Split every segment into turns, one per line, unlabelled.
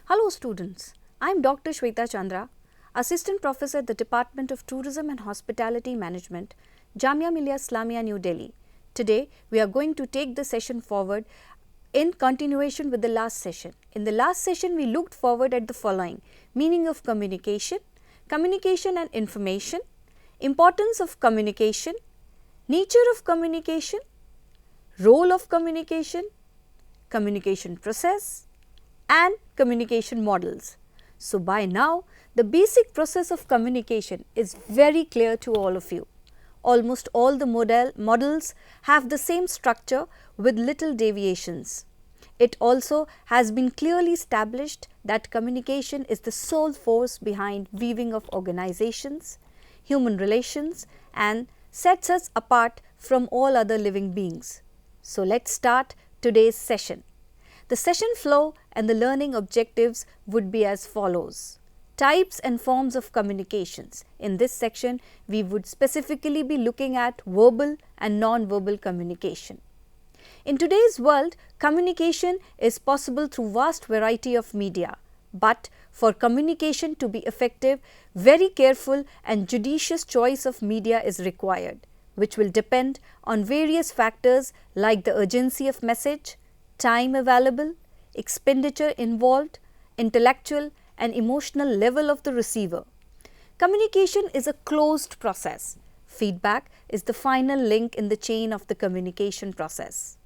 Hello students, I am Dr. Shweta Chandra, Assistant Professor at the Department of Tourism and Hospitality Management, Jamia Millia Islamia, New Delhi. Today we are going to take the session forward in continuation with the last session. In the last session we looked forward at the following: meaning of communication, communication and information, importance of communication, nature of communication, role of communication, communication process, and communication models. So, by now the basic process of communication is very clear to all of you. Almost all the models have the same structure with little deviations. It also has been clearly established that communication is the sole force behind weaving of organizations, human relations, and sets us apart from all other living beings. So, let us start today's session. The session flow and the learning objectives would be as follows. Types and forms of communications. In this section, we would specifically be looking at verbal and non-verbal communication. In today's world, communication is possible through vast variety of media, but for communication to be effective, very careful and judicious choice of media is required, which will depend on various factors like the urgency of message, time available, expenditure involved, intellectual and emotional level of the receiver. Communication is a closed process. Feedback is the final link in the chain of the communication process.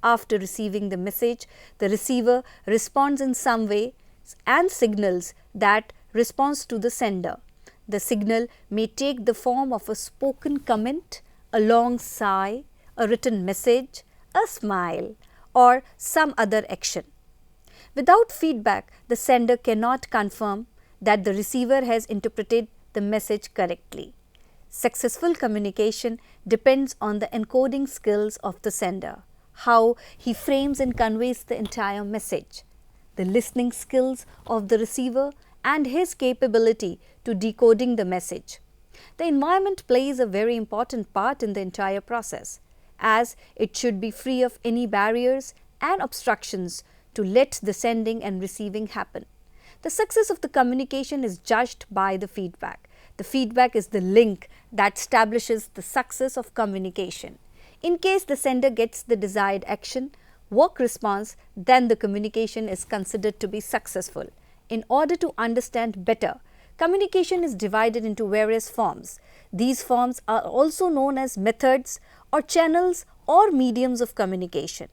After receiving the message, the receiver responds in some way and signals that response to the sender. The signal may take the form of a spoken comment, a long sigh, a written message, a smile, or some other action. Without feedback, the sender cannot confirm that the receiver has interpreted the message correctly. Successful communication depends on the encoding skills of the sender, how he frames and conveys the entire message, the listening skills of the receiver, and his capability to decoding the message. The environment plays a very important part in the entire process, as it should be free of any barriers and obstructions to let the sending and receiving happen. The success of the communication is judged by the feedback. The feedback is the link that establishes the success of communication. In case the sender gets the desired action, work response, then the communication is considered to be successful. In order to understand better, communication is divided into various forms. These forms are also known as methods or channels or mediums of communication.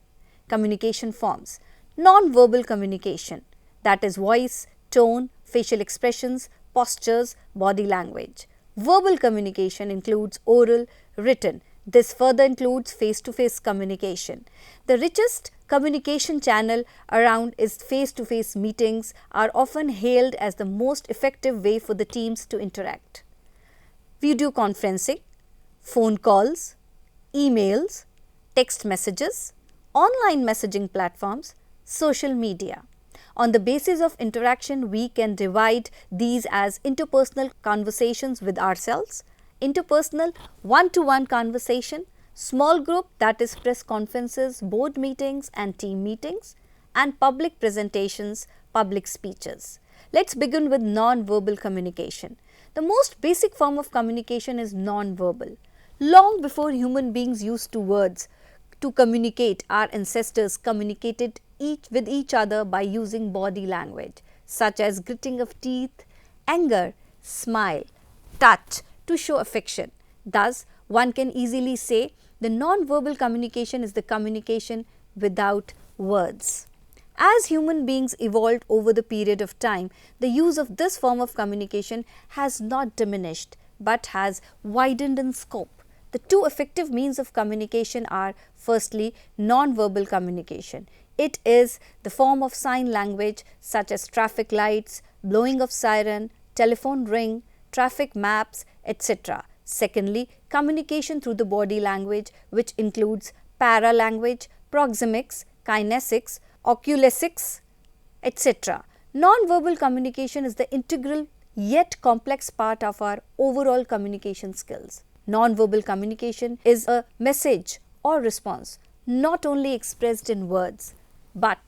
Communication forms: non-verbal communication, that is voice, tone, facial expressions, postures, body language. Verbal communication includes oral, written. This further includes face-to-face communication. The richest communication channel around is face-to-face meetings are often hailed as the most effective way for the teams to interact. Video conferencing, phone calls, emails, text messages, online messaging platforms, social media. On the basis of interaction, we can divide these as interpersonal conversations with ourselves, interpersonal one-to-one conversation, small group, that is press conferences, board meetings and team meetings, and public presentations, public speeches. Let's begin with non-verbal communication. The most basic form of communication is non-verbal. Long before human beings used to words to communicate, our ancestors communicated with each other by using body language such as gritting of teeth, anger, smile, touch to show affection. Thus, one can easily say the non-verbal communication is the communication without words. As human beings evolved over the period of time, the use of this form of communication has not diminished but has widened in scope. The two effective means of communication are, firstly, non-verbal communication. It is the form of sign language such as traffic lights, blowing of siren, telephone ring, traffic maps, etc. Secondly, communication through the body language, which includes paralanguage, proxemics, kinesics, oculesics, etc. Non-verbal communication is the integral yet complex part of our overall communication skills. Non-verbal communication is a message or response not only expressed in words, but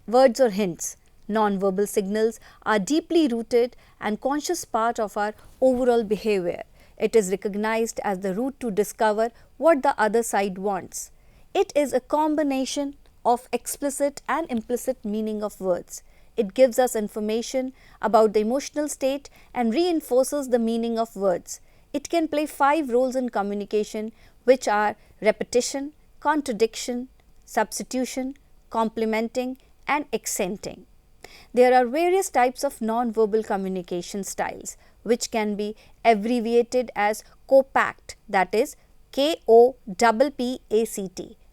words or hints. Non-verbal signals are deeply rooted and conscious part of our overall behavior. It is recognized as the route to discover what the other side wants. It is a combination of explicit and implicit meaning of words. It gives us information about the emotional state and reinforces the meaning of words. It can play 5 roles in communication, which are repetition, contradiction, substitution, complementing, and accenting. There are various types of non-verbal communication styles, which can be abbreviated as COPACT, that is KOPPACT.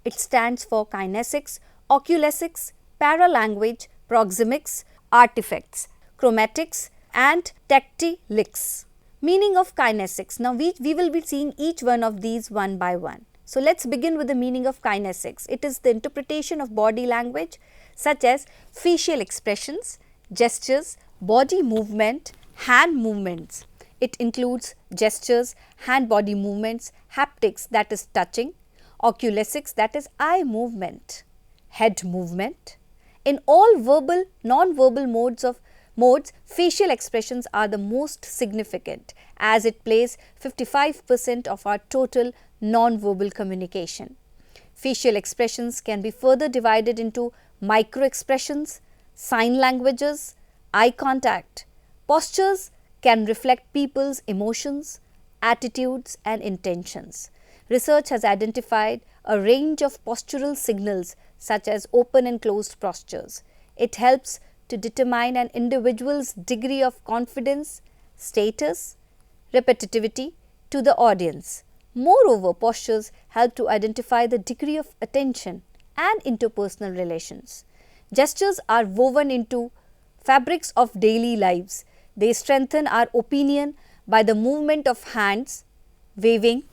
It stands for kinesics, oculesics, paralanguage, proxemics, artifacts, chromatics, and tactilics. Meaning of kinesics. Now we will be seeing each one of these one by one. So let's begin with the meaning of kinesics. It is the interpretation of body language such as facial expressions, gestures, body movement, hand movements. It includes gestures, hand-body movements, haptics, that is touching, oculesics, that is eye movement, head movement. In all verbal, non-verbal modes, facial expressions are the most significant, as it plays 55% of our total non-verbal communication. Facial expressions can be further divided into micro-expressions, sign languages, eye contact. Postures can reflect people's emotions, attitudes, and intentions. Research has identified a range of postural signals such as open and closed postures. It helps to determine an individual's degree of confidence, status, repetitivity to the audience. Moreover, postures help to identify the degree of attention and interpersonal relations. Gestures are woven into fabrics of daily lives. They strengthen our opinion by the movement of hands, waving,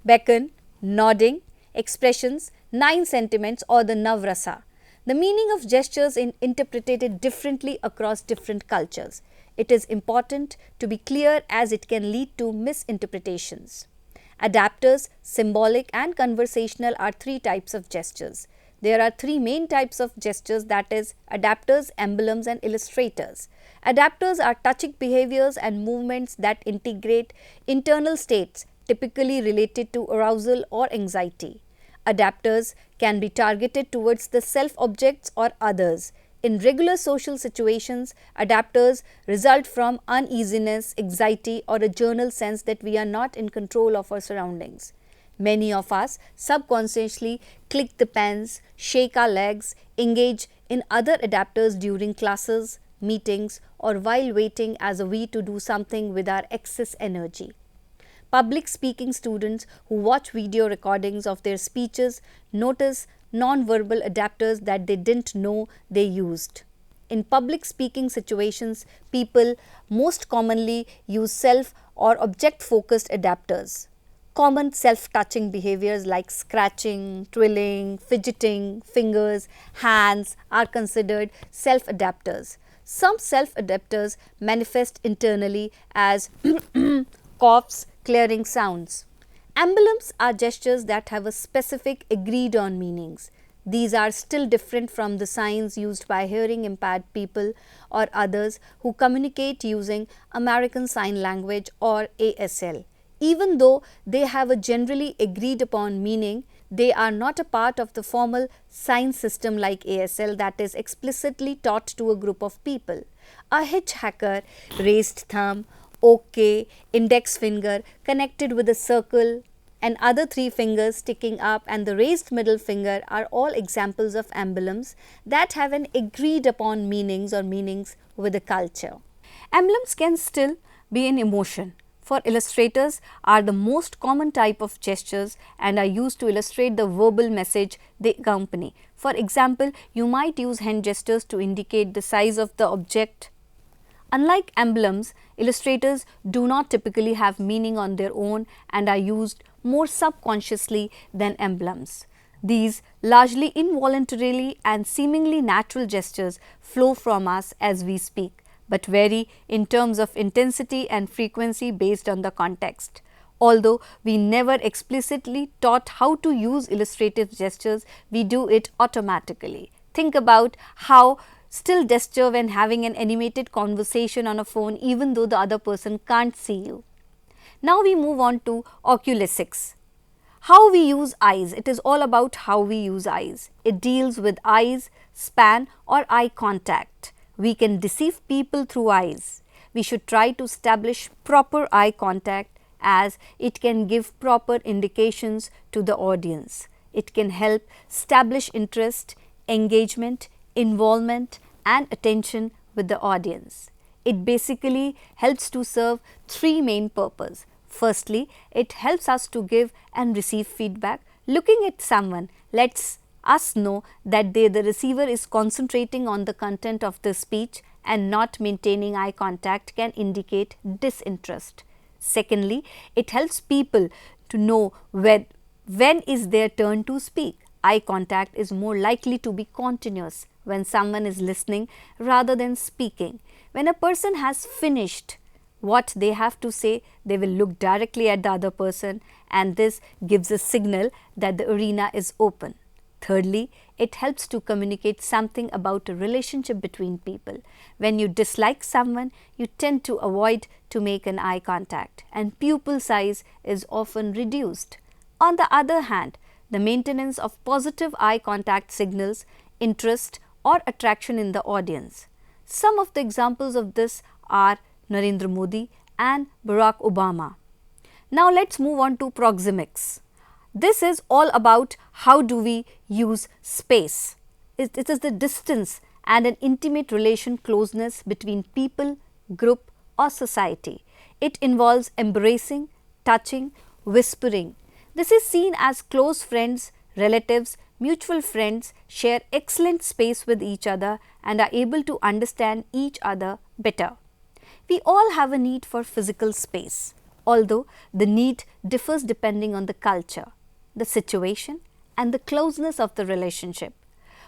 beckon, nodding, expressions, 9 sentiments, or the navrasa. The meaning of gestures is interpreted differently across different cultures. It is important to be clear as it can lead to misinterpretations. Adapters, symbolic and conversational are 3 types of gestures. There are 3 main types of gestures, that is adapters, emblems, and illustrators. Adapters are touching behaviors and movements that integrate internal states typically related to arousal or anxiety. Adapters can be targeted towards the self objects or others. In regular social situations, adapters result from uneasiness, anxiety, or a general sense that we are not in control of our surroundings. Many of us subconsciously click the pens, shake our legs, engage in other adapters during classes, meetings, or while waiting as a way to do something with our excess energy. Public speaking students who watch video recordings of their speeches notice non-verbal adapters that they didn't know they used. In public speaking situations, people most commonly use self or object-focused adapters. Common self-touching behaviors like scratching, twirling, fidgeting, fingers, hands are considered self-adapters. Some self-adapters manifest internally as coughs, clearing sounds. Emblems are gestures that have a specific agreed on meanings. These are still different from the signs used by hearing impaired people or others who communicate using American Sign Language or ASL. Even though they have a generally agreed upon meaning, they are not a part of the formal sign system like ASL that is explicitly taught to a group of people. A hitchhiker, raised thumb, OK, index finger connected with a circle and other three fingers sticking up and the raised middle finger are all examples of emblems that have an agreed upon meanings or meanings with the culture. Emblems can still be an emotion. For illustrators are the most common type of gestures and are used to illustrate the verbal message they accompany. For example, you might use hand gestures to indicate the size of the object. Unlike emblems, illustrators do not typically have meaning on their own and are used more subconsciously than emblems. These largely involuntarily and seemingly natural gestures flow from us as we speak, but vary in terms of intensity and frequency based on the context. Although we never explicitly taught how to use illustrative gestures, we do it automatically. Think about how still gesture when having an animated conversation on a phone even though the other person can't see you. Now we move on to oculesics. How we use eyes. It is all about how we use eyes. It deals with eyes, span or eye contact. We can deceive people through eyes. We should try to establish proper eye contact as it can give proper indications to the audience. It can help establish interest, engagement, involvement and attention with the audience. It basically helps to serve three main purposes. Firstly, it helps us to give and receive feedback. Looking at someone lets us know that the receiver is concentrating on the content of the speech and not maintaining eye contact can indicate disinterest. Secondly, it helps people to know when is their turn to speak. Eye contact is more likely to be continuous when someone is listening rather than speaking. When a person has finished what they have to say, they will look directly at the other person and this gives a signal that the arena is open. Thirdly, it helps to communicate something about a relationship between people. When you dislike someone, you tend to avoid to make an eye contact and pupil size is often reduced. On the other hand, the maintenance of positive eye contact signals interest or attraction in the audience. Some of the examples of this are Narendra Modi and Barack Obama. Now let's move on to proxemics. This is all about how do we use space. It is the distance and an intimate relation closeness between people, group or society. It involves embracing, touching, whispering. This is seen as close friends, relatives, mutual friends share excellent space with each other and are able to understand each other better. We all have a need for physical space, although the need differs depending on the culture, the situation and the closeness of the relationship.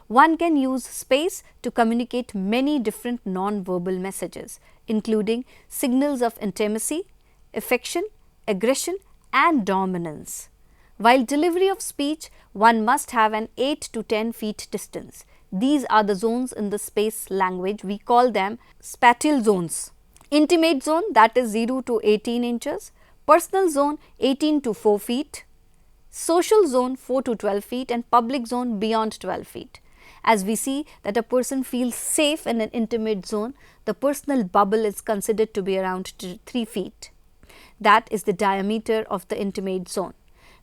One can use space to communicate many different non-verbal messages, including signals of intimacy, affection, aggression and dominance. While delivery of speech, one must have an 8 to 10 feet distance. These are the zones in the space language. We call them spatial zones. Intimate zone, that is 0 to 18 inches, personal zone 18 to 4 feet, social zone 4 to 12 feet and public zone beyond 12 feet. As we see that a person feels safe in an intimate zone, the personal bubble is considered to be around 3 feet. That is the diameter of the intimate zone.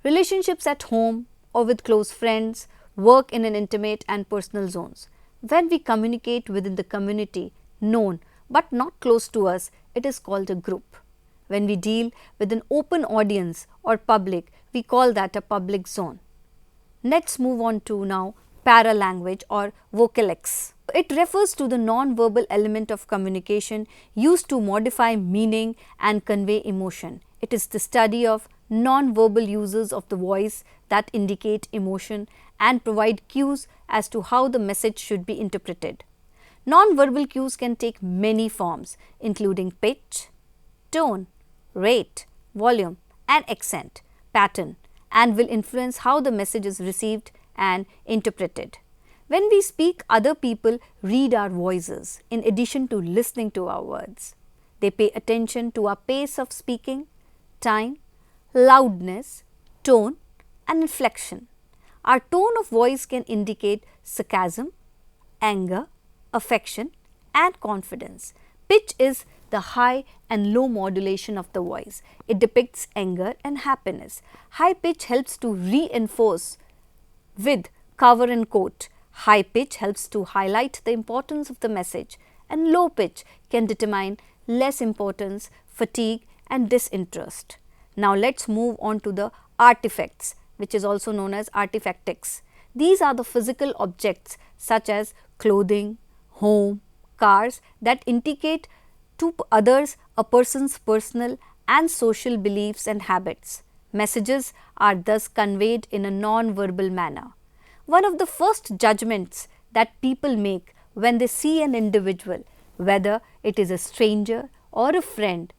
Relationships at home or with close friends work in an intimate and personal zones. When we communicate within the community, known but not close to us, it is called a group. When we deal with an open audience or public, we call that a public zone. Let's move on to now paralanguage or vocalics. It refers to the non-verbal element of communication used to modify meaning and convey emotion. It is the study of non-verbal uses of the voice that indicate emotion and provide cues as to how the message should be interpreted. Non-verbal cues can take many forms, including pitch, tone, rate, volume and accent, pattern, and will influence how the message is received and interpreted. When we speak, other people read our voices in addition to listening to our words. They pay attention to our pace of speaking, time, loudness, tone and inflection. Our tone of voice can indicate sarcasm, anger, affection and confidence. Pitch is the high and low modulation of the voice. It depicts anger and happiness. High pitch helps to reinforce with cover and quote. High pitch helps to highlight the importance of the message, and low pitch can determine less importance, fatigue and disinterest. Now let's move on to the artifacts, which is also known as artifactics. These are the physical objects such as clothing, home, cars that indicate to others a person's personal and social beliefs and habits. Messages are thus conveyed in a non-verbal manner. One of the first judgments that people make when they see an individual, whether it is a stranger or a friend,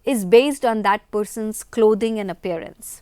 is based on that person's clothing and appearance.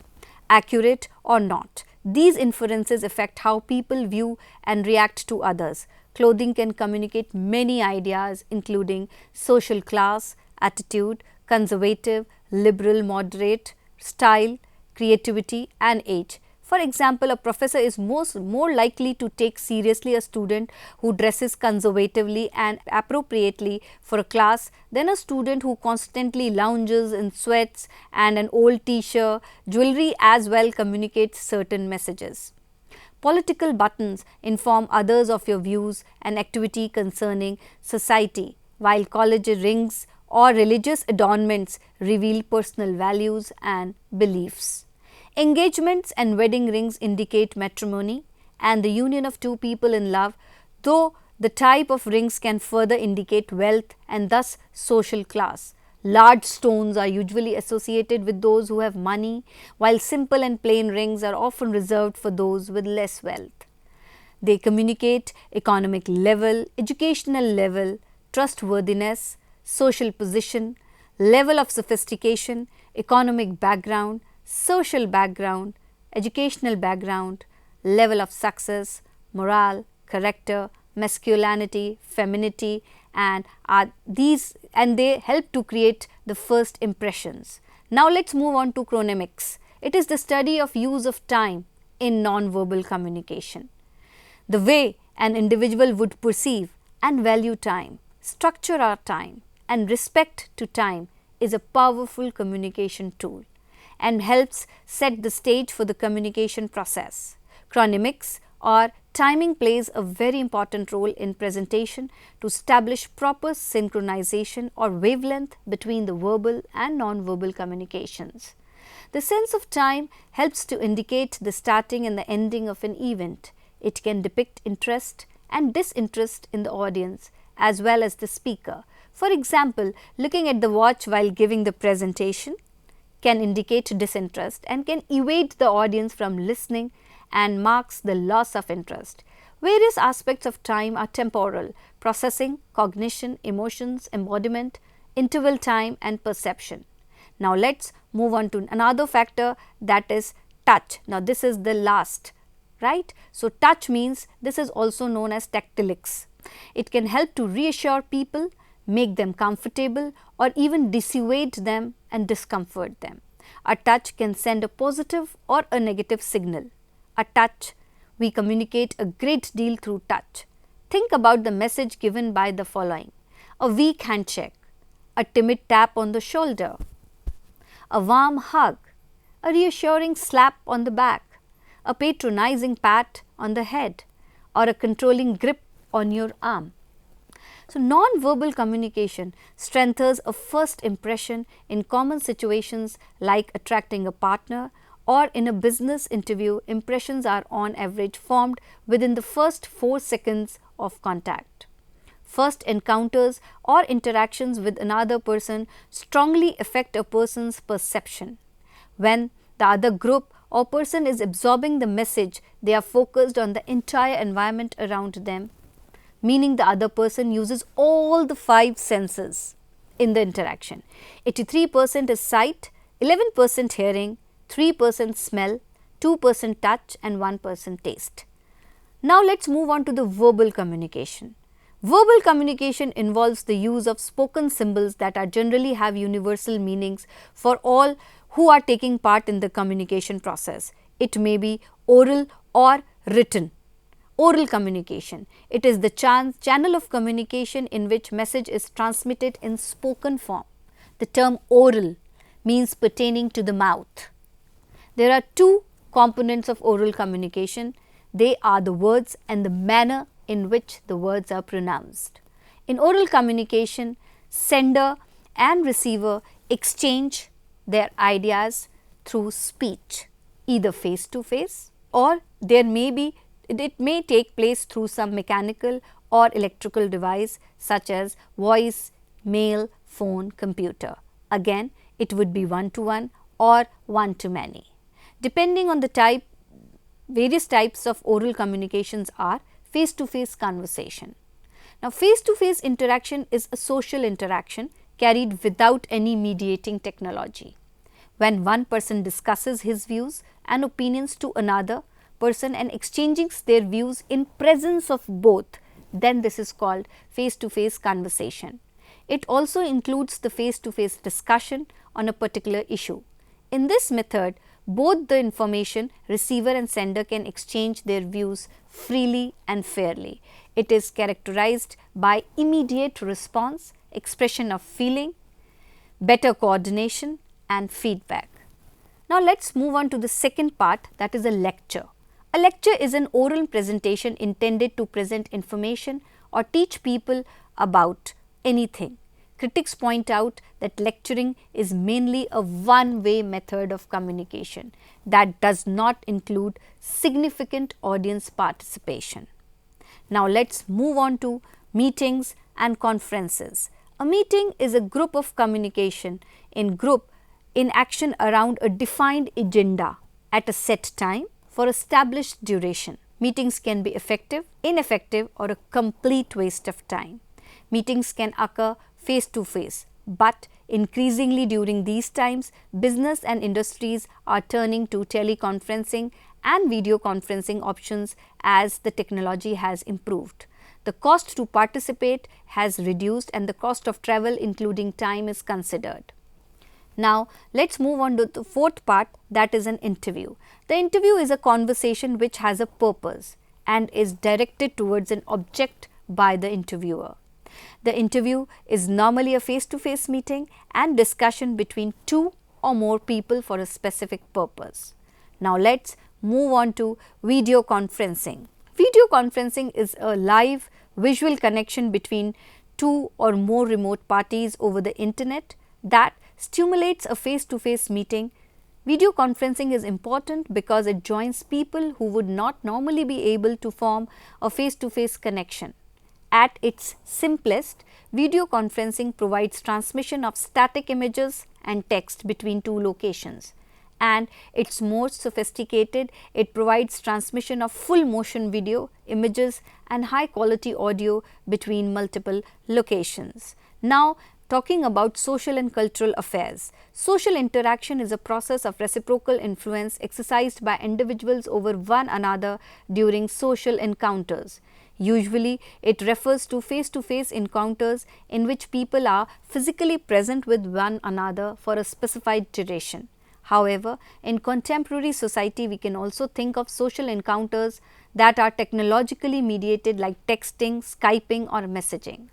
Accurate or not, these inferences affect how people view and react to others. Clothing can communicate many ideas including social class, attitude, conservative, liberal, moderate, style, creativity and age. For example, a professor is more likely to take seriously a student who dresses conservatively and appropriately for a class than a student who constantly lounges in sweats and an old t-shirt. Jewelry as well communicates certain messages. Political buttons inform others of your views and activity concerning society, while college rings or religious adornments reveal personal values and beliefs. Engagements and wedding rings indicate matrimony and the union of two people in love, though the type of rings can further indicate wealth and thus social class. Large stones are usually associated with those who have money, while simple and plain rings are often reserved for those with less wealth. They communicate economic level, educational level, trustworthiness, social position, level of sophistication, economic background, social background, educational background, level of success, morale, character, masculinity, femininity, and they help to create the first impressions. Now let's move on to chronemics. It is the study of use of time in non-verbal communication. The way an individual would perceive and value time, structure our time, and respect to time is a powerful communication tool and helps set the stage for the communication process. Chronemics or timing plays a very important role in presentation to establish proper synchronization or wavelength between the verbal and non-verbal communications. The sense of time helps to indicate the starting and the ending of an event. It can depict interest and disinterest in the audience as well as the speaker. For example, looking at the watch while giving the presentation can indicate disinterest and can evade the audience from listening and marks the loss of interest. Various aspects of time are temporal: processing, cognition, emotions, embodiment, interval time and perception. Now let's move on to another factor, that is touch. Now this is the last, right? So touch means this is also known as tactilics. It can help to reassure people, make them comfortable or even dissuade them and discomfort them. A touch can send a positive or a negative signal. A touch, we communicate a great deal through touch. Think about the message given by the following: a weak handshake, a timid tap on the shoulder, a warm hug, a reassuring slap on the back, a patronizing pat on the head, or a controlling grip on your arm. So, non-verbal communication strengthens a first impression in common situations like attracting a partner, or in a business interview. Impressions are on average formed within the first 4 seconds of contact. First encounters or interactions with another person strongly affect a person's perception. When the other group or person is absorbing the message, they are focused on the entire environment around them, meaning the other person uses all the 5 senses in the interaction. 83% is sight, 11% hearing, 3% smell, 2% touch and 1% taste. Now let's move on to the verbal communication. Verbal communication involves the use of spoken symbols that are generally have universal meanings for all who are taking part in the communication process. It may be oral or written. Oral communication. It is the channel of communication in which message is transmitted in spoken form. The term oral means pertaining to the mouth. There are two components of oral communication. They are the words and the manner in which the words are pronounced. In oral communication, sender and receiver exchange their ideas through speech, either face to face, or it may take place through some mechanical or electrical device such as voice, mail, phone, computer. Again, it would be one to one or one to many. Depending on the type, various types of oral communications are face to face conversation. Now, face to face interaction is a social interaction carried without any mediating technology. When one person discusses his views and opinions to another person and exchanging their views in presence of both, then this is called face to face conversation. It also includes the face to face discussion on a particular issue. In this method, both the information receiver and sender can exchange their views freely and fairly. It is characterized by immediate response, expression of feeling, better coordination and feedback. Now, let us move on to the second part, that is a lecture. A lecture is an oral presentation intended to present information or teach people about anything. Critics point out that lecturing is mainly a one-way method of communication that does not include significant audience participation. Now, let us move on to meetings and conferences. A meeting is a group of communication in action around a defined agenda at a set time for established duration. Meetings can be effective, ineffective or a complete waste of time. Meetings can occur face to face, but increasingly during these times, business and industries are turning to teleconferencing and video conferencing options as the technology has improved. The cost to participate has reduced and the cost of travel including time is considered. Now, let us move on to the fourth part, that is an interview. The interview is a conversation which has a purpose and is directed towards an object by the interviewer. The interview is normally a face-to-face meeting and discussion between two or more people for a specific purpose. Now, let us move on to video conferencing. Video conferencing is a live visual connection between two or more remote parties over the internet that stimulates a face-to-face meeting. Video conferencing is important because it joins people who would not normally be able to form a face-to-face connection. At its simplest, video conferencing provides transmission of static images and text between two locations, and its more sophisticated, it provides transmission of full motion video, images and high quality audio between multiple locations. Now, talking about social and cultural affairs. Social interaction is a process of reciprocal influence exercised by individuals over one another during social encounters. Usually, it refers to face-to-face encounters in which people are physically present with one another for a specified duration. However, in contemporary society, we can also think of social encounters that are technologically mediated like texting, Skyping or messaging.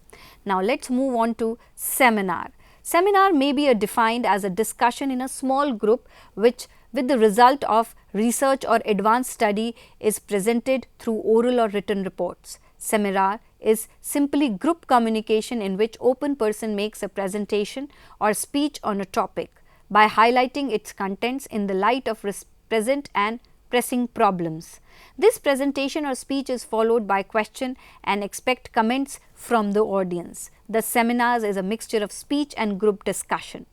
Now, let us move on to seminar. Seminar may be defined as a discussion in a small group which with the result of research or advanced study is presented through oral or written reports. Seminar is simply group communication in which open person makes a presentation or speech on a topic by highlighting its contents in the light of present and pressing problems. This presentation or speech is followed by question and expect comments from the audience. The seminars is a mixture of speech and group discussion.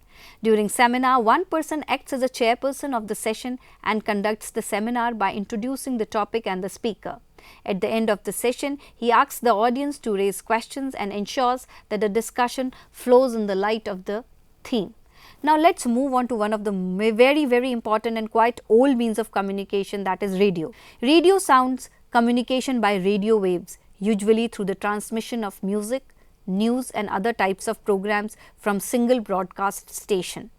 During seminar, one person acts as a chairperson of the session and conducts the seminar by introducing the topic and the speaker. At the end of the session, he asks the audience to raise questions and ensures that the discussion flows in the light of the theme. Now, let us move on to one of the very important and quite old means of communication, that is radio. Radio sounds communication by radio waves, usually through the transmission of music, news and other types of programs from single broadcast station.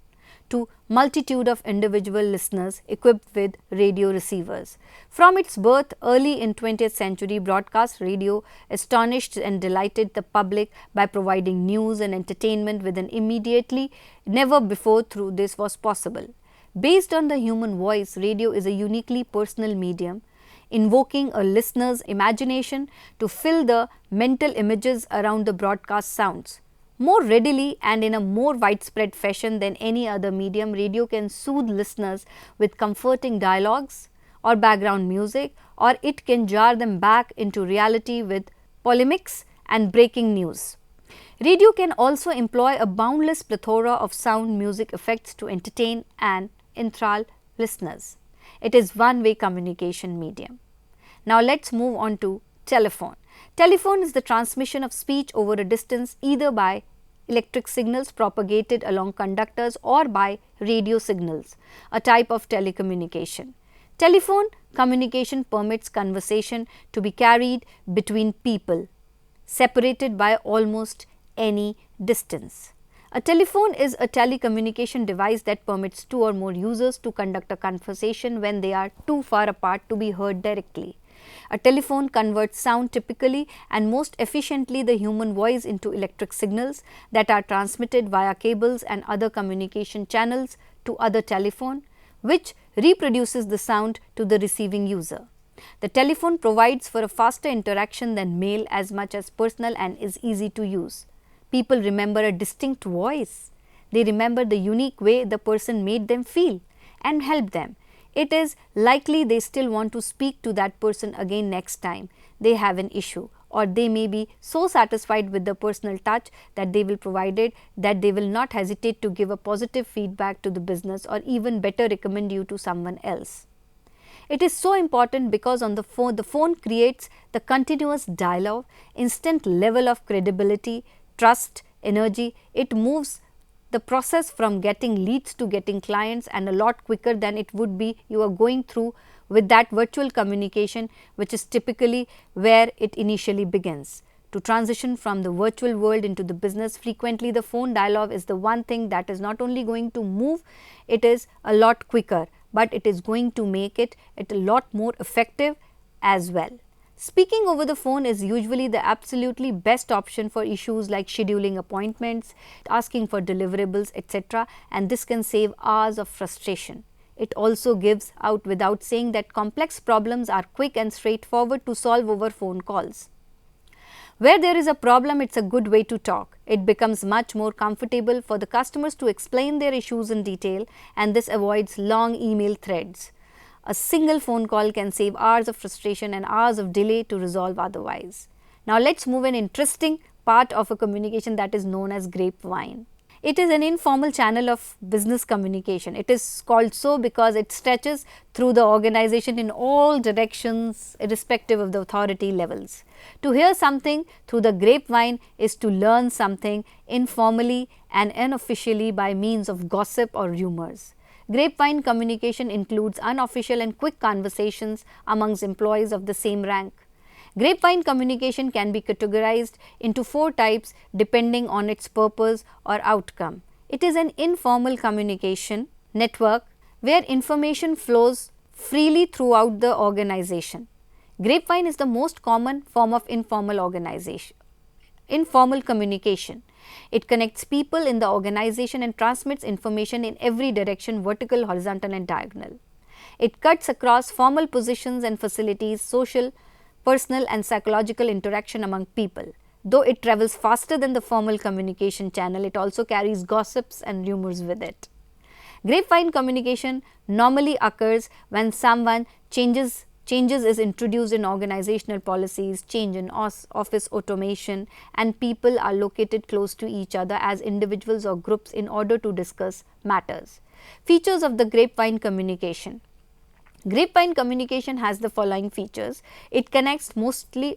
to multitude of individual listeners equipped with radio receivers. From its birth early in 20th century, broadcast radio astonished and delighted the public by providing news and entertainment with an immediately never before through this was possible. Based on the human voice, radio is a uniquely personal medium, invoking a listener's imagination to fill the mental images around the broadcast sounds. More readily and in a more widespread fashion than any other medium, radio can soothe listeners with comforting dialogues or background music, or it can jar them back into reality with polemics and breaking news. Radio can also employ a boundless plethora of sound music effects to entertain and enthrall listeners. It is one-way communication medium. Now let's move on to telephone. Telephone is the transmission of speech over a distance either by electric signals propagated along conductors or by radio signals, a type of telecommunication. Telephone communication permits conversation to be carried between people separated by almost any distance. A telephone is a telecommunication device that permits two or more users to conduct a conversation when they are too far apart to be heard directly. A telephone converts sound typically and most efficiently the human voice into electric signals that are transmitted via cables and other communication channels to other telephone, which reproduces the sound to the receiving user. The telephone provides for a faster interaction than mail as much as personal and is easy to use. People remember a distinct voice. They remember the unique way the person made them feel and helped them. It is likely they still want to speak to that person again next time they have an issue, or they may be so satisfied with the personal touch that they will not hesitate to give a positive feedback to the business or even better recommend you to someone else. It is so important because on the phone creates the continuous dialogue, instant level of credibility, trust, energy. It moves the process from getting leads to getting clients and a lot quicker than it would be you are going through with that virtual communication, which is typically where it initially begins. To transition from the virtual world into the business, frequently the phone dialogue is the one thing that is not only going to move it is a lot quicker, but it is going to make it a lot more effective as well. Speaking over the phone is usually the absolutely best option for issues like scheduling appointments, asking for deliverables, etc., and this can save hours of frustration. It also gives out without saying that complex problems are quick and straightforward to solve over phone calls. Where there is a problem, it's a good way to talk. It becomes much more comfortable for the customers to explain their issues in detail, and this avoids long email threads. A single phone call can save hours of frustration and hours of delay to resolve otherwise. Now let's move an interesting part of a communication that is known as grapevine. It is an informal channel of business communication. It is called so because it stretches through the organization in all directions irrespective of the authority levels. To hear something through the grapevine is to learn something informally and unofficially by means of gossip or rumors. Grapevine communication includes unofficial and quick conversations amongst employees of the same rank. Grapevine communication can be categorized into 4 types depending on its purpose or outcome. It is an informal communication network where information flows freely throughout the organization. Grapevine is the most common form of informal communication. It connects people in the organization and transmits information in every direction, vertical, horizontal and diagonal. It cuts across formal positions and facilities, social, personal and psychological interaction among people. Though it travels faster than the formal communication channel, it also carries gossips and rumors with it. Grapevine communication normally occurs when someone changes is introduced in organizational policies, change in office automation, and people are located close to each other as individuals or groups in order to discuss matters. Features of the grapevine communication. Grapevine communication has the following features. It connects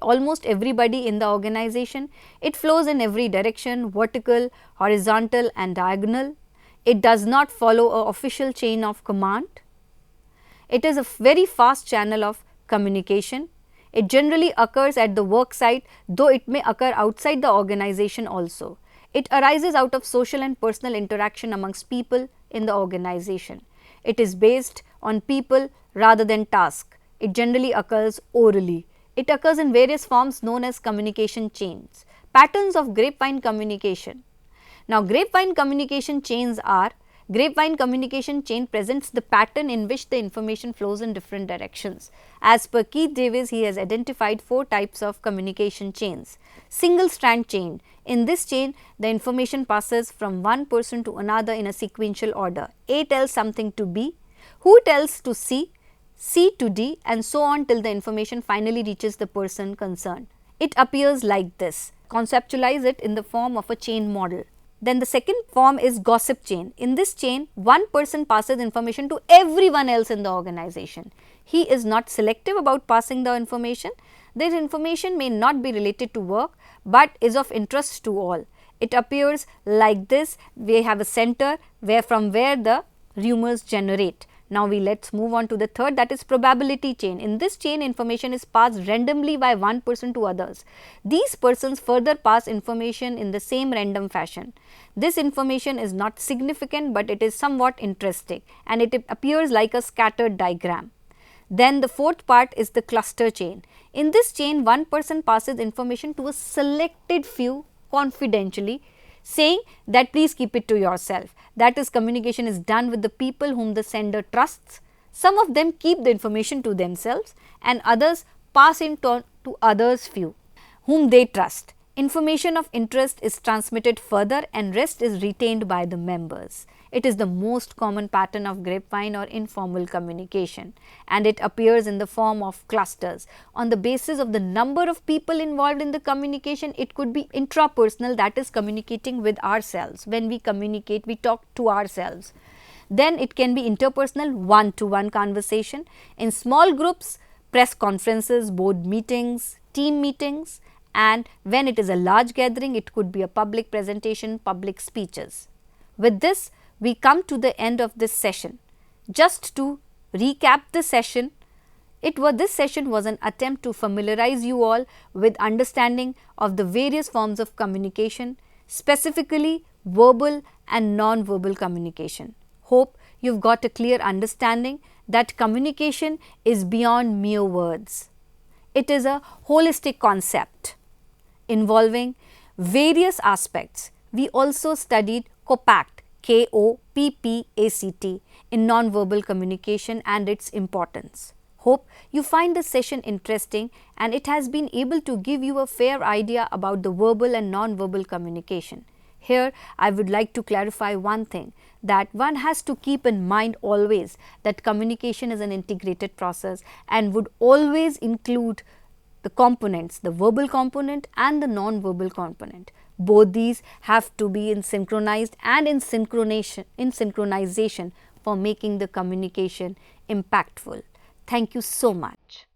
almost everybody in the organization. It flows in every direction, vertical, horizontal and diagonal. It does not follow an official chain of command. It is a very fast channel of communication. It generally occurs at the work site, though it may occur outside the organization also. It arises out of social and personal interaction amongst people in the organization. It is based on people rather than task. It generally occurs orally. It occurs in various forms known as communication chains. Patterns of grapevine communication. Now, grapevine communication chains are, grapevine communication chain presents the pattern in which the information flows in different directions. As per Keith Davis, he has identified 4 types of communication chains. Single strand chain. In this chain, the information passes from one person to another in a sequential order. A tells something to B, who tells to C, C to D, and so on till the information finally reaches the person concerned. It appears like this. Conceptualize it in the form of a chain model. Then the second form is gossip chain. In this chain, one person passes information to everyone else in the organization. He is not selective about passing the information. This information may not be related to work, but is of interest to all. It appears like this. We have a center from where the rumors generate. Now, let's move on to the third, that is probability chain. In this chain, information is passed randomly by one person to others. These persons further pass information in the same random fashion. This information is not significant, but it is somewhat interesting, and it appears like a scattered diagram. Then the fourth part is the cluster chain. In this chain, one person passes information to a selected few confidentially, saying that please keep it to yourself. That is, communication is done with the people whom the sender trusts. Some of them keep the information to themselves and others pass it on to others few whom they trust. Information of interest is transmitted further and rest is retained by the members. It is the most common pattern of grapevine or informal communication, and it appears in the form of clusters. On the basis of the number of people involved in the communication, it could be intrapersonal, that is communicating with ourselves. When we communicate, we talk to ourselves. Then it can be interpersonal, one-to-one conversation. In small groups, press conferences, board meetings, team meetings, and when it is a large gathering, it could be a public presentation, public speeches. With this, we come to the end of this session. Just to recap the session, this session was an attempt to familiarize you all with understanding of the various forms of communication, specifically verbal and non-verbal communication. Hope you've got a clear understanding that communication is beyond mere words. It is a holistic concept involving various aspects. We also studied COPACT, KOPPACT, in non-verbal communication and its importance. Hope you find this session interesting and it has been able to give you a fair idea about the verbal and non-verbal communication. Here, I would like to clarify one thing, that one has to keep in mind always that communication is an integrated process and would always include the components, the verbal component and the non-verbal component. Both these have to be synchronized and in synchronization for making the communication impactful. Thank you so much.